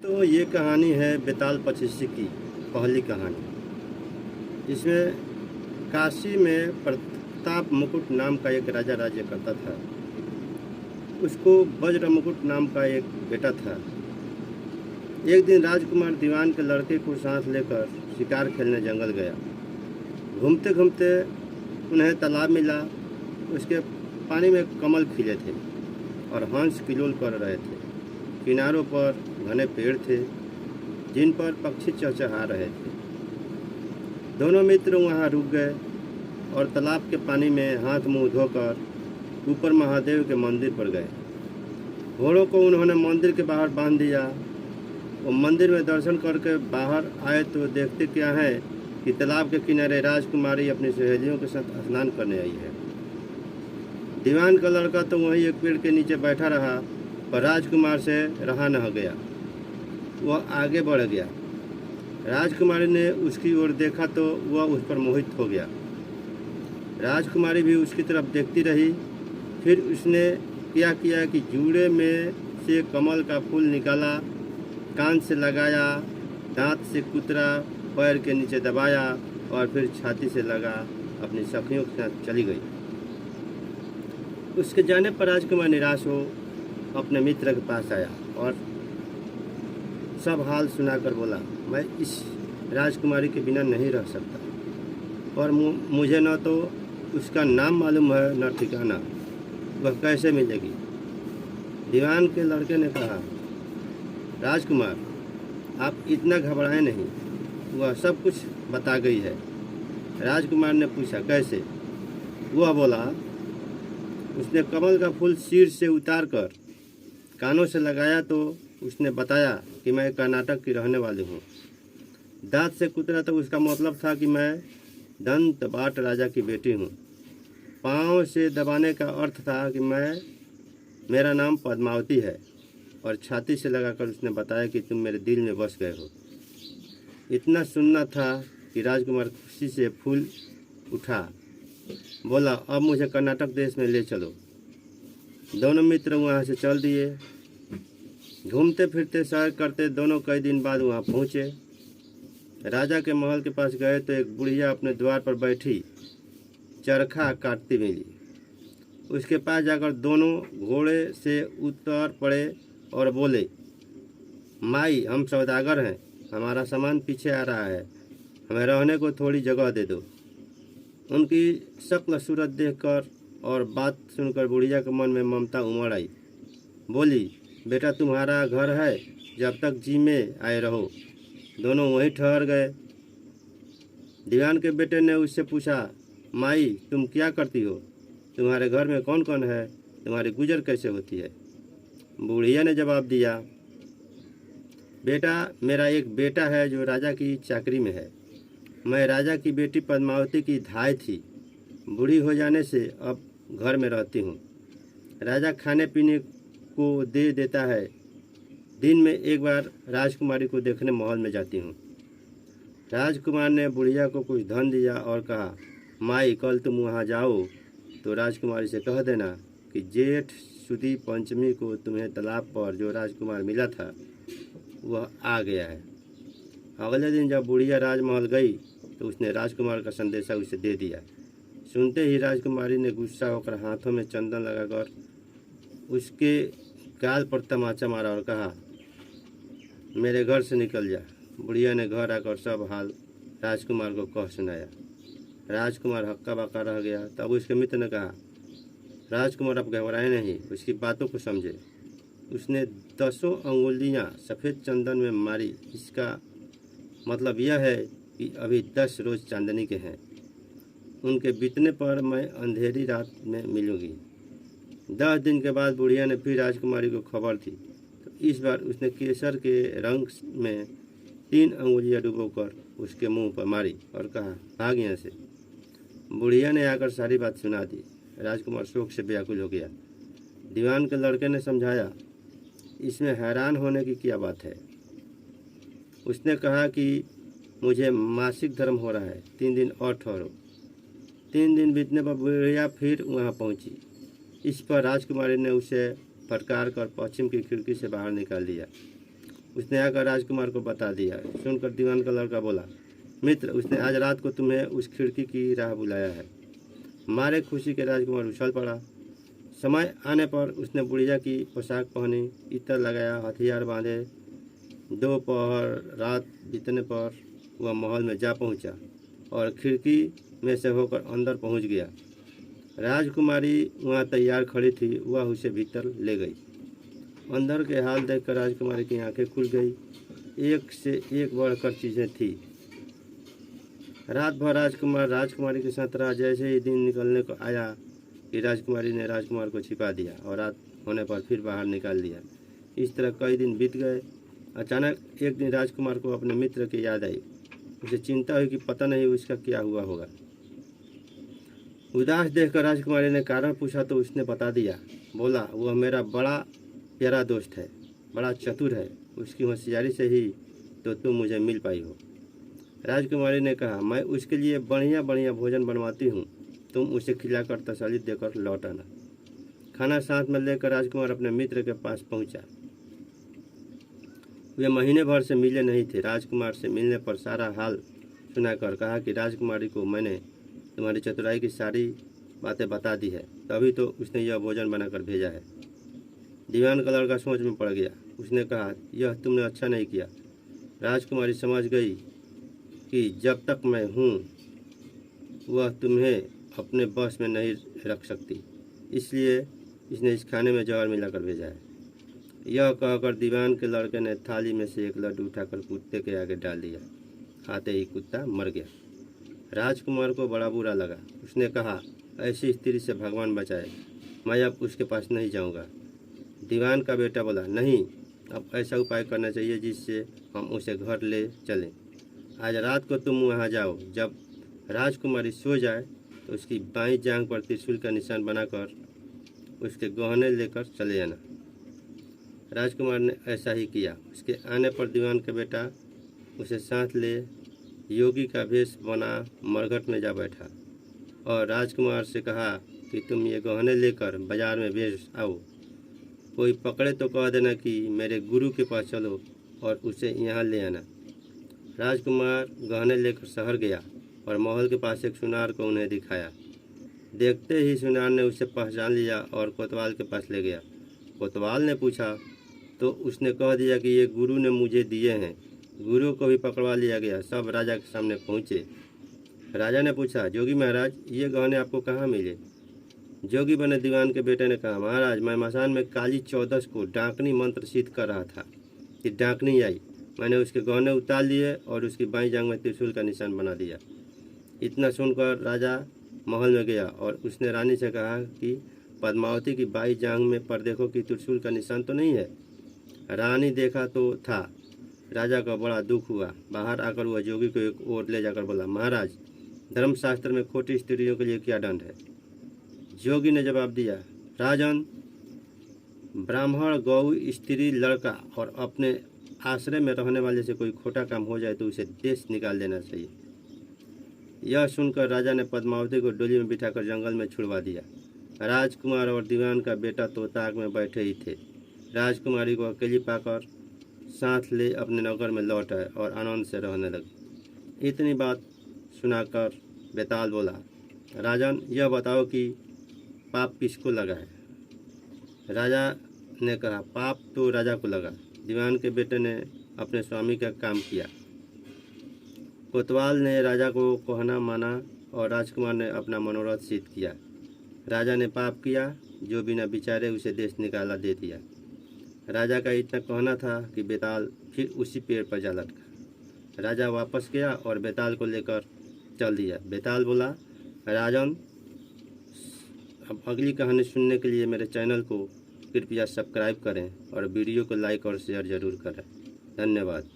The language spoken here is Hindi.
तो ये कहानी है बेताल पचीसी की पहली कहानी। इसमें काशी में प्रताप मुकुट नाम का एक राजा राज्य करता था। उसको वज्र मुकुट नाम का एक बेटा था। एक दिन राजकुमार दीवान के लड़के को साथ लेकर शिकार खेलने जंगल गया। घूमते घूमते उन्हें तालाब मिला। उसके पानी में कमल खिले थे और हंस किलोल कर रहे थे। किनारों पर घने पेड़ थे जिन पर पक्षी चहचहा रहे थे। दोनों मित्र वहां रुक गए और तालाब के पानी में हाथ मुंह धोकर ऊपर महादेव के मंदिर पर गए। घोड़ों को उन्होंने मंदिर के बाहर बांध दिया। वो मंदिर में दर्शन करके बाहर आए तो देखते क्या है कि तालाब के किनारे राजकुमारी अपनी सहेलियों के साथ स्नान करने आई है। दीवान का लड़का तो वहीं एक पेड़ के नीचे बैठा रहा, पर राजकुमार से रहा न गया। वह आगे बढ़ गया। राजकुमारी ने उसकी ओर देखा तो वह उस पर मोहित हो गया। राजकुमारी भी उसकी तरफ देखती रही। फिर उसने क्या किया कि जूड़े में से कमल का फूल निकाला, कान से लगाया, दांत से कुतरा, पैर के नीचे दबाया और फिर छाती से लगा अपनी सखियों के साथ चली गई। उसके जाने पर राजकुमार निराश हो अपने मित्र के पास आया और सब हाल सुनाकर बोला, मैं इस राजकुमारी के बिना नहीं रह सकता, पर मुझे न तो उसका नाम मालूम है न ठिकाना। वह कैसे मिलेगी? दीवान के लड़के ने कहा, राजकुमार आप इतना घबराएं नहीं, वह सब कुछ बता गई है। राजकुमार ने पूछा, कैसे? वह बोला, उसने कमल का फूल सिर से उतार कर कानों से लगाया तो उसने बताया कि मैं कर्नाटक की रहने वाली हूँ। दांत से कुतरा तो उसका मतलब था कि मैं दंत बाट राजा की बेटी हूँ। पाँव से दबाने का अर्थ था कि मेरा नाम पद्मावती है। और छाती से लगाकर उसने बताया कि तुम मेरे दिल में बस गए हो। इतना सुनना था कि राजकुमार खुशी से फूल उठा, बोला, अब मुझे कर्नाटक देश में ले चलो। दोनों मित्र वहाँ से चल दिए। घूमते फिरते सैर करते दोनों कई दिन बाद वहाँ पहुँचे। राजा के महल के पास गए तो एक बुढ़िया अपने द्वार पर बैठी चरखा काटती मिली। उसके पास जाकर दोनों घोड़े से उतर पड़े और बोले, माई, हम सौदागर हैं, हमारा सामान पीछे आ रहा है, हमें रहने को थोड़ी जगह दे दो। उनकी शक्ल सूरत देखकर और बात सुनकर बुढ़िया के मन में ममता उमड़ आई। बोली, बेटा तुम्हारा घर है, जब तक जी में आए रहो। दोनों वहीं ठहर गए। दीवान के बेटे ने उससे पूछा, माई तुम क्या करती हो? तुम्हारे घर में कौन कौन है? तुम्हारी गुजर कैसे होती है? बुढ़िया ने जवाब दिया, बेटा मेरा एक बेटा है जो राजा की चाकरी में है। मैं राजा की बेटी पद्मावती की धाय थी। बूढ़ी हो जाने से अब घर में रहती हूँ। राजा खाने पीने को दे देता है। दिन में एक बार राजकुमारी को देखने महल में जाती हूँ। राजकुमार ने बुढ़िया को कुछ धन दिया और कहा, माई कल तुम वहाँ जाओ तो राजकुमारी से कह देना कि जेठ सुदी पंचमी को तुम्हें तालाब पर जो राजकुमार मिला था वह आ गया है। अगले दिन जब बुढ़िया राजमहल गई तो उसने राजकुमार का संदेशा उसे दे दिया। सुनते ही राजकुमारी ने गुस्सा होकर हाथों में चंदन लगाकर उसके गाल पर तमाचा मारा और कहा, मेरे घर से निकल जा। बुढ़िया ने घर आकर सब हाल राजकुमार को कह सुनाया। राजकुमार हक्का बक्का रह गया। तब उसके मित्र ने कहा, राजकुमार अब घबराए नहीं, उसकी बातों को समझे। उसने 10 अंगुलियां सफ़ेद चंदन में मारी। इसका मतलब यह है कि अभी 10 रोज चांदनी के हैं। उनके बीतने पर मैं अंधेरी रात में मिलूंगी। 10 दिन के बाद बुढ़िया ने फिर राजकुमारी को खबर दी तो इस बार उसने केसर के रंग में 3 अंगुलियां डुबोकर उसके मुंह पर मारी और कहा, भाग यहाँ से। बुढ़िया ने आकर सारी बात सुना दी। राजकुमार शोक से व्याकुल हो गया। दीवान के लड़के ने समझाया, इसमें हैरान होने की क्या बात है। उसने कहा कि मुझे मासिक धर्म हो रहा है, 3 दिन और ठहरो। 3 दिन बीतने पर बुढ़िया फिर वहाँ पहुँची। इस पर राजकुमारी ने उसे फटकार कर पश्चिम की खिड़की से बाहर निकाल दिया। उसने आकर राजकुमार को बता दिया। सुनकर दीवान का लड़का बोला, मित्र, उसने आज रात को तुम्हें उस खिड़की की राह बुलाया है। मारे खुशी के राजकुमार उछल पड़ा। समय आने पर उसने बुढ़िया की पोशाक पहनी, इत्र लगाया, हथियार बांधे। दोपहर रात बीतने पर वह महल में जा पहुंचा और खिड़की में से होकर अंदर पहुंच गया। राजकुमारी वहां तैयार खड़ी थी। वह उसे भीतर ले गई। अंदर के हाल देखकर राजकुमारी की आंखें खुल गई। एक से एक बढ़कर चीजें थी। रात भर राजकुमार राजकुमारी के साथ रहा। जैसे ही दिन निकलने को आया कि राजकुमारी ने राजकुमार को छिपा दिया और रात होने पर फिर बाहर निकाल दिया। इस तरह कई दिन बीत गए। अचानक एक दिन राजकुमार को अपने मित्र की याद आई। उसे चिंता हुई कि पता नहीं उसका क्या हुआ होगा। उदास देखकर राजकुमारी ने कारण पूछा तो उसने बता दिया। बोला, वह मेरा बड़ा प्यारा दोस्त है, बड़ा चतुर है। उसकी होशियारी से ही तो तुम मुझे मिल पाई हो। राजकुमारी ने कहा, मैं उसके लिए बढ़िया बढ़िया भोजन बनवाती हूँ, तुम उसे खिलाकर तसल्ली देकर लौट आना। खाना साथ में लेकर राजकुमार अपने मित्र के पास पहुंचा। वे महीने भर से मिले नहीं थे। राजकुमार से मिलने पर सारा हाल सुनाकर कहा कि राजकुमारी को मैंने तुम्हारी चतुराई की सारी बातें बता दी है, तभी तो उसने यह भोजन बनाकर भेजा है। दीवान का लड़का सोच में पड़ गया। उसने कहा, यह तुमने अच्छा नहीं किया। राजकुमारी समझ गई कि जब तक मैं हूँ वह तुम्हें अपने बस में नहीं रख सकती, इसलिए इसने इस खाने में जहर मिलाकर भेजा है। यह कहकर दीवान के लड़के ने थाली में से एक लड्डू उठाकर कुत्ते के आगे डाल दिया। खाते ही कुत्ता मर गया। राजकुमार को बड़ा बुरा लगा। उसने कहा, ऐसी स्त्री से भगवान बचाए, मैं अब उसके पास नहीं जाऊंगा। दीवान का बेटा बोला, नहीं, अब ऐसा उपाय करना चाहिए जिससे हम उसे घर ले चलें। आज रात को तुम वहां जाओ। जब राजकुमारी सो जाए तो उसकी बाईं जांघ पर त्रिशूल का निशान बनाकर उसके गहने लेकर चले जाना। राजकुमार ने ऐसा ही किया। उसके आने पर दीवान का बेटा उसे साथ ले योगी का भेष बना मरघट में जा बैठा और राजकुमार से कहा कि तुम ये गहने लेकर बाजार में बेच आओ। कोई पकड़े तो कह देना कि मेरे गुरु के पास चलो और उसे यहाँ ले आना। राजकुमार गहने लेकर शहर गया और महल के पास एक सुनार को उन्हें दिखाया। देखते ही सुनार ने उसे पहचान लिया और कोतवाल के पास ले गया। कोतवाल ने पूछा तो उसने कह दिया कि ये गुरु ने मुझे दिए हैं। गुरु को भी पकड़वा लिया गया। सब राजा के सामने पहुँचे। राजा ने पूछा, जोगी महाराज, ये गहने आपको कहाँ मिले? जोगी बने दीवान के बेटे ने कहा, महाराज, मैं मसान में काली 14 को डाकनी मंत्र सिद्ध कर रहा था कि डाकनी आई। मैंने उसके गहने उतार लिए और उसकी बाईं जांघ में त्रिशूल का निशान बना दिया। इतना सुनकर राजा महल में गया और उसने रानी से कहा कि पद्मावती की बाईं जांघ में पर देखो कि त्रिशूल का निशान तो नहीं है। रानी देखा तो था। राजा का बड़ा दुख हुआ। बाहर आकर वह जोगी को एक ओर ले जाकर बोला, महाराज, धर्मशास्त्र में खोटी स्त्रियों के लिए क्या दंड है? जोगी ने जवाब दिया, राजन, ब्राह्मण, गौ, स्त्री, लड़का और अपने आश्रय में रहने वाले से कोई खोटा काम हो जाए तो उसे देश निकाल देना चाहिए। यह सुनकर राजा ने पद्मावती को डोली में बिठाकर जंगल में छुड़वा दिया। राजकुमार और दीवान का बेटा तो ताक में बैठे ही थे। राजकुमारी को अकेली पाकर साथ ले अपने नगर में लौट आए और आनंद से रहने लगे। इतनी बात सुनाकर बेताल बोला, राजन, यह बताओ कि पाप किसको लगा है? राजा ने कहा, पाप तो राजा को लगा। दीवान के बेटे ने अपने स्वामी का काम किया। कोतवाल ने राजा को कहना माना और राजकुमार ने अपना मनोरथ सिद्ध किया। राजा ने पाप किया, जो बिना विचारे उसे देश निकाला दे दिया। राजा का इतना कहना था कि बेताल फिर उसी पेड़ पर जा लटका। राजा वापस गया और बेताल को लेकर चल दिया। बेताल बोला, राजन, अब अगली कहानी सुनने के लिए मेरे चैनल को कृपया सब्सक्राइब करें और वीडियो को लाइक और शेयर ज़रूर करें। धन्यवाद।